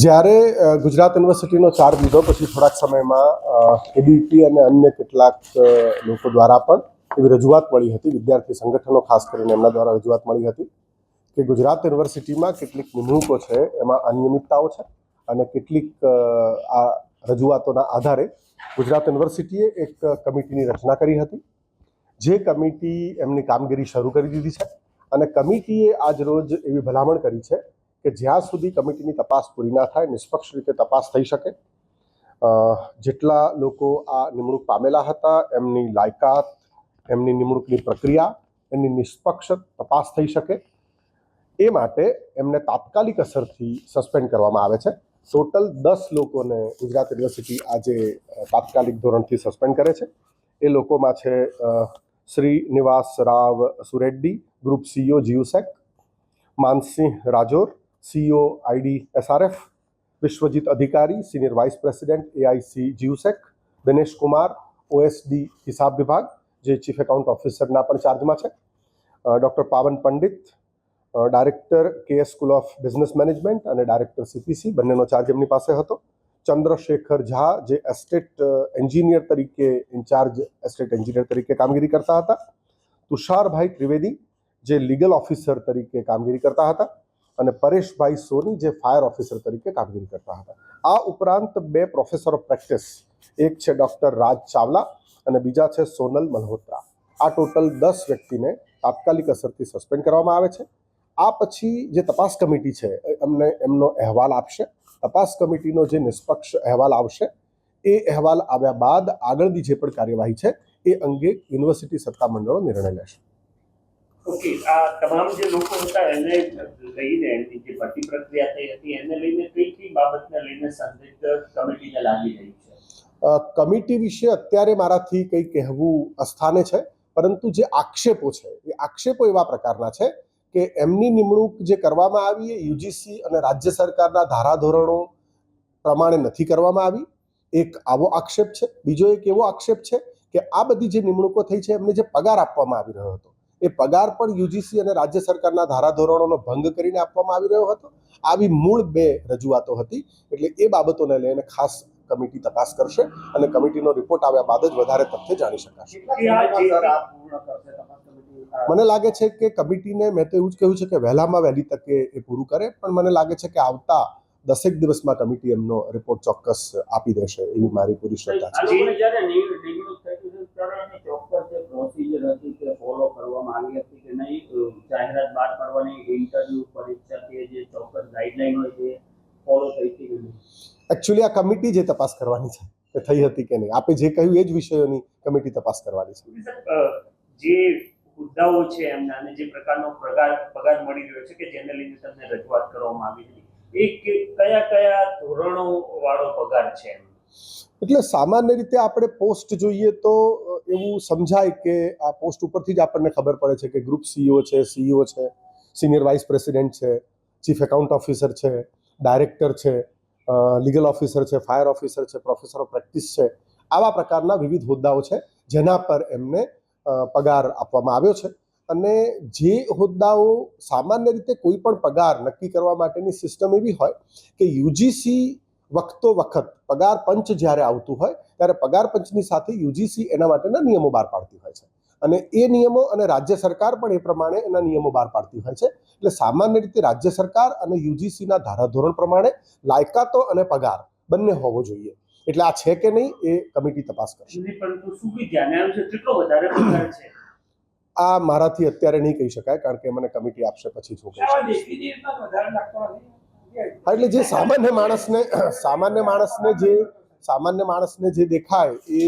જ્યારે ગુજરાત યુનિવર્સિટીનો ચાર્જ લીધો પછી થોડાક સમયમાં એબીવીપી અને અન્ય કેટલાક લોકો દ્વારા પણ એવી રજૂઆત મળી હતી, વિદ્યાર્થી સંગઠનો ખાસ કરીને એમના દ્વારા રજૂઆત મળી હતી કે ગુજરાત યુનિવર્સિટીમાં કેટલીક નિમણૂકો છે એમાં અનિયમિતતાઓ છે અને કેટલીક આ રજૂઆતોના આધારે ગુજરાત યુનિવર્સિટીએ એક કમિટીની રચના કરી હતી, જે કમિટી એમની કામગીરી શરૂ કરી દીધી છે અને કમિટીએ આજ રોજ એવી ભલામણ કરી છે કે જ્યાં સુધી કમિટીની તપાસ પૂરી ના થાય, નિષ્પક્ષ રીતે તપાસ થઈ શકે, જેટલા લોકો આ નિમણૂક પામેલા હતા એમની લાયકાત, એમની નિમણૂકની પ્રક્રિયા, એની નિષ્પક્ષ તપાસ થઈ શકે એ માટે એમને તાત્કાલિક અસરથી સસ્પેન્ડ કરવામાં આવે છે. ટોટલ 10 લોકોને ગુજરાત યુનિવર્સિટી આજે તાત્કાલિક ધોરણથી સસ્પેન્ડ કરે છે. એ લોકોમાં છે Srinivas Rao Sureddy, group CEO GUSEC, Mansingh Rajor, CEO ID SRF, Vishwajeet Adhikari, senior vice president AIC GUSEC, Dinesh Kumar OSD હિસાબ વિભાગ, જે ચીફ એકાઉન્ટ ઓફિસરના પણ ચાર્જમાં છે, ડૉક્ટર પાવન Pandit, director KS school of business management અને ડાયરેક્ટર CPC, બંનેનો ચાર્જ એમની પાસે હતો, ચંદ્રશેખર ઝા, જે એસ્ટેટ એન્જિનિયર તરીકે ઇન્ચાર્જ એસ્ટેટ એન્જિનિયર તરીકે કામગીરી કરતા હતા, તુષારભાઈ ત્રિવેદી, જે લીગલ ઓફિસર તરીકે કામગીરી કરતા હતા, અને પરેશભાઈ સોની, જે ફાયર ઓફિસર તરીકે કામગીરી કરતા હતા. આ ઉપરાંત 2 પ્રોફેસર ઓફ પ્રેક્ટિસ, એક છે ડૉક્ટર રાજ ચાવલા અને બીજા છે સોનલ મલ્હોત્રા. આ ટોટલ 10 વ્યક્તિને તાત્કાલિક અસરથી સસ્પેન્ડ કરવામાં આવે છે. આ પછી જે તપાસ કમિટી છે એમને એમનો અહેવાલ આપશે. તપાસ કમિટીનો જે નિષ્પક્ષ અહેવાલ આવશે એ અહેવાલ આવ્યા બાદ આગળની જે પણ કાર્યવાહી છે એ અંગે યુનિવર્સિટી સત્તામંડળો નિર્ણય લેશે. ઓકે, આ તમામ જે લોકો હતા એને લઈને એની જે ભરતી પ્રક્રિયા થઈ હતી એને લઈને કઈ બાબતને લઈને સંદિગ્ધ કમિટીને લાગી રહી છે? કમિટી વિશે અત્યારે મારાથી કંઈ કહેવું અસ્થાને છે, પરંતુ જે આક્ષેપો છે એ આક્ષેપો એવા પ્રકારના છે કે એમની નિમણૂક જે કરવામાં આવી એ યુજીસી અને રાજ્ય સરકારના ધારાધોરણો પ્રમાણે નથી કરવામાં આવી, એક આવો આક્ષેપ છે. બીજો એક એવો આક્ષેપ છે કે આ બધી જે નિમણૂકો થઈ છે એમને જે પગાર આપવામાં આવી રહ્યો હતો એ પગાર પણ યુજીસી અને રાજ્ય સરકારના ધારાધોરણોનો ભંગ કરીને આપવામાં આવી રહ્યો હતો. આવી મૂળ 2 રજૂઆતો હતી. એટલે એ બાબતોને લઈને ખાસ કમિટી તપાસ કરશે અને કમિટીનો રિપોર્ટ આવ્યા બાદ જ વધારે તથ્ય જાણી શકાશે. મને લાગે છે કે કમિટીને મેં તો એવું જ કહ્યું છે કે વહેલામાં વહેલી તકે એ પૂરું કરે, પણ મને લાગે છે કે આવતા 10 દિવસમાં કમિટી એમનો રિપોર્ટ ચોક્કસ આપી દેશે એવી મારી પૂરી શ્રદ્ધા છે. એકચ્યુઅલી આ કમિટી જે તપાસ કરવાની છે કે થઈ હતી કે નહીં, આપે જે કહ્યું એ જ વિષયોની કમિટી તપાસ કરવાની છે. જે મુદ્દાઓ છે એમના અને જે પ્રકારનો પગાર મળી રહ્યો છે કે જેને લઈને તમને રજૂઆત કરવામાં આવી હતી, એ કયા ધોરણો વાળો પગાર છે? એટલે સામાન્ય રીતે આપણે પોસ્ટ જોઈએ તો એવું સમજાય કે આ પોસ્ટ ઉપરથી જ આપણને ખબર પડે છે કે ગ્રુપ CEO છે, CEO છે, સિનિયર વાઇસ પ્રેસિડેન્ટ છે, ચીફ એકાઉન્ટ ઓફિસર છે, ડાયરેક્ટર છે, લીગલ ઓફિસર છે, ફાયર ઓફિસર છે, પ્રોફેસર ઓફ પ્રેક્ટિસ છે. આવા પ્રકારના વિવિધ હોદ્દાઓ છે જેના પર એમને પગાર આપવામાં આવ્યો છે. અને જે હોદ્દાઓ સામાન્ય રીતે કોઈ પણ પગાર નક્કી કરવા માટેની સિસ્ટમ એવી હોય કે યુજીસી વખતો વખત પગાર પંચ જ્યારે આવતું હોય ત્યારે પગાર પંચની સાથે યુજીસી એના માટેના નિયમો બહાર પાડતી હોય છે અને એ નિયમો અને રાજ્ય સરકાર પણ એ પ્રમાણે એના નિયમો બહાર પાડતી હોય છે. એટલે સામાન્ય રીતે રાજ્ય સરકાર અને યુજીસીના ધારાધોરણ પ્રમાણે લાયકાતો અને પગાર બંને હોવો જોઈએ. એટલે આ છે કે નહીં એ કમિટી તપાસ કરશે. આ મારાથી અત્યારે નહીં કહી શકાય, કારણ કે મને કમિટી આપશે પછી શું કહી શકાય. એટલે જે સામાન્ય માણસને જે દેખાય એ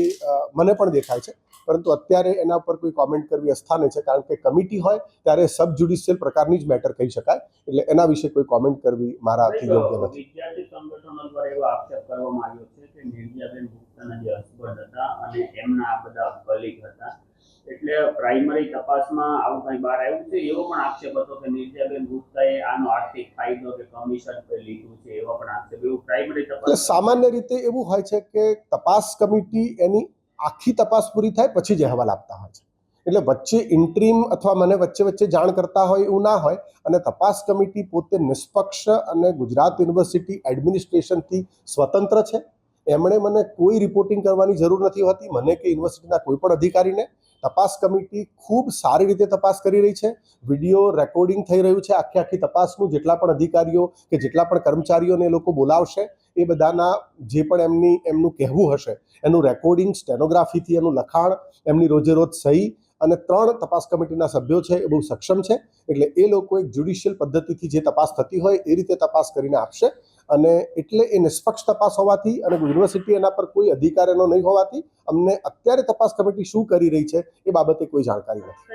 મને પણ દેખાય છે, પરંતુ અત્યારે એના ઉપર કોઈ કોમેન્ટ કરવી અસ્થાને છે, કારણ કે કમિટી હોય ત્યારે સબ જ્યુડિશિયલ પ્રકારની જ મેટર કહી શકાય. એટલે એના વિશે કોઈ કોમેન્ટ કરવી મારાથી યોગ્ય નથી. વિદ્યાર્થી સંગઠનો દ્વારા એવો આક્ષેપ કરવામાં આવ્યો છે કે નિર્મયાબેન ગુપ્તાના જે હસબન્ડ હતા અને એમના આ બધા કલીગ હતા, એટલે પ્રાઇમરી તપાસમાં આવું કંઈ બહાર આવ્યું છે. એવો પણ આક્ષેપ હતો કે નિર્મયાબેન ગુપ્તાએ આનો આર્થિક ફાયદો કે કમિશન લીધું છે, એવો પણ આક્ષેપ. એવું પ્રાઇમરી તપાસ સામાન્ય રીતે એવું હોય છે કે તપાસ કમિટી એની આખી તપાસ પૂરી થાય પછી જ અહેવાલ આપતા હોય છે. એટલે વચ્ચે ઇન્ટ્રીમ અથવા મને વચ્ચે વચ્ચે જાણ કરતા હોય એવું ના હોય, અને તપાસ કમિટી પોતે નિષ્પક્ષ અને ગુજરાત યુનિવર્સિટી એડમિનિસ્ટ્રેશનથી સ્વતંત્ર છે. એમણે મને કોઈ રિપોર્ટિંગ કરવાની જરૂર નથી હોતી, મને કે યુનિવર્સિટીના કોઈ પણ અધિકારીને. તપાસ કમિટી ખૂબ સારી રીતે તપાસ કરી રહી છે. વિડીયો રેકોર્ડિંગ થઈ રહ્યું છે આખી તપાસનું. જેટલા પણ અધિકારીઓ કે જેટલા પણ કર્મચારીઓને એ લોકો બોલાવશે એ બધાના જે પણ એમનું કહેવું હશે એનું રેકોર્ડિંગ, સ્ટેનોગ્રાફીથી એનું લખાણ, એમની રોજે રોજ સહી, અને 3 તપાસ કમિટીના સભ્યો છે એ બહુ સક્ષમ છે. એટલે એ લોકો એક જ્યુડિશિયલ પદ્ધતિથી જે તપાસ થતી હોય એ રીતે તપાસ કરીને આપશે. અને એટલે એ નિષ્પક્ષ તપાસ હોવાથી અને યુનિવર્સિટી એના પર કોઈ અધિકાર એનો નહીં હોવાથી અમને અત્યારે તપાસ કમિટી શું કરી રહી છે એ બાબતે કોઈ જાણકારી નથી.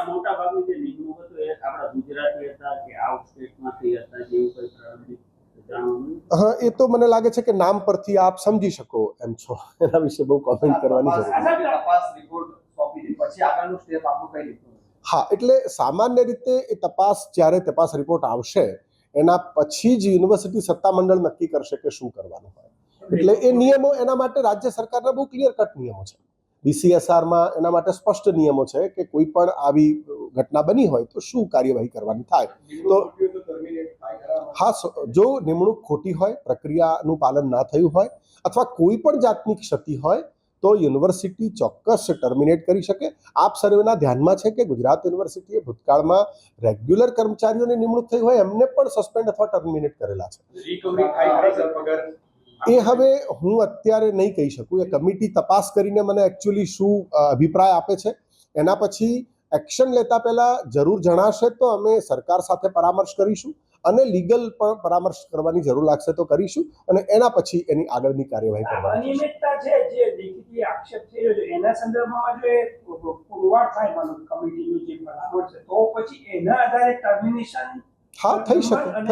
મોટા ભાગની જે નિમણૂક હતો એ આપણા ગુજરાતી હતા કે આઉટ સ્ટેટમાંથી હતા, જેવું કોઈ પ્રારંભિક જાણવાનું? હા, એ તો મને લાગે છે કે નામ પરથી આપ સમજી શકો એમ છો. એના વિશે બહુ કોમેન્ટ કરવાની જરૂર નથી. તપાસ રિપોર્ટ સોંપી દે પછી આગળનું સ્ટેપ આપણું કઈ રીતનું? હા, એટલે સામાન્ય રીતે એ જ્યારે તપાસ રિપોર્ટ આવશે એના પછી જ યુનિવર્સિટી સત્તામંડળ નક્કી કરશે કે શું કરવાનું હોય. એટલે એ નિયમો એના માટે રાજ્ય સરકારના બહુ ક્લિયર કટ નિયમો છે. BCSRમાં એના માટે સ્પષ્ટ નિયમો છે કે કોઈ પણ આવી ઘટના બની હોય તો શું કાર્યવાહી કરવાની થાય. તો હા, જો નિમણૂક ખોટી હોય, પ્રક્રિયાનું પાલન ના થયું હોય અથવા કોઈ પણ જાતની ક્ષતિ હોય તો યુનિવર્સિટી ચોક્કસ ટર્મિનેટ કરી શકે. આપ સર્વેના ધ્યાનમાં છે કે ગુજરાત યુનિવર્સિટીએ ભૂતકાળમાં રેગ્યુલર કર્મચારીઓની નિમણૂક થઈ હોય એમને પણ સસ્પેન્ડ અથવા ટર્મિનેટ કરેલા છે. એ હવે હું અત્યારે નહીં કહી શકું. એ કમિટી તપાસ કરીને મને એકચ્યુઅલી શું અભિપ્રાય આપે છે એના પછી એક્શન લેતા પહેલા જરૂર જણાશે તો અમે સરકાર સાથે પરામર્શ કરીશું, અને લીગલ પણ પરામર્શ કરવાની જરૂર લાગશે તો કરીશું, અને એના પછી એની આગળની કાર્યવાહી કરવાની. અનિયમિતતા છે જે દેખીતી આક્ષેપ થઈ રહ્યો છે એના સંદર્ભમાં જો એ પુરવાર થાય માનો કમિટીનું જે પરામર્શ છે તો પછી એના આધારે ટર્મિનેશન હા થઈ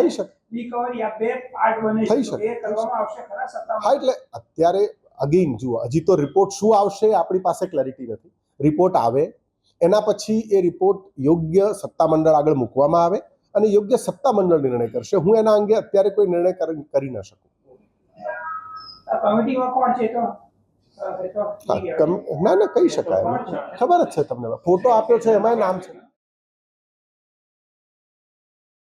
શકે. રિકવરી આ બે પાર્ટ બને થઈ છે શકે. એ કરવામાં આવશે ખરા સત્તામાં? હા, એટલે અત્યારે અગેઇન જુઓ, હજી તો રિપોર્ટ શું આવશે આપણી પાસે ક્લેરિટી નથી. રિપોર્ટ આવે એના પછી એ રિપોર્ટ યોગ્ય સત્તામંડળ આગળ મૂકવામાં આવે અને યોગ્ય સત્તામંડળ નિર્ણય કરશે. હું એના અંગે અત્યારે કોઈ નિર્ણય કરી ન શકું. કમિટીમાં કોણ છે તો ના કહી શકાય. ખબર જ છે તમને, ફોટો આપ્યો છે એમાં નામ છે.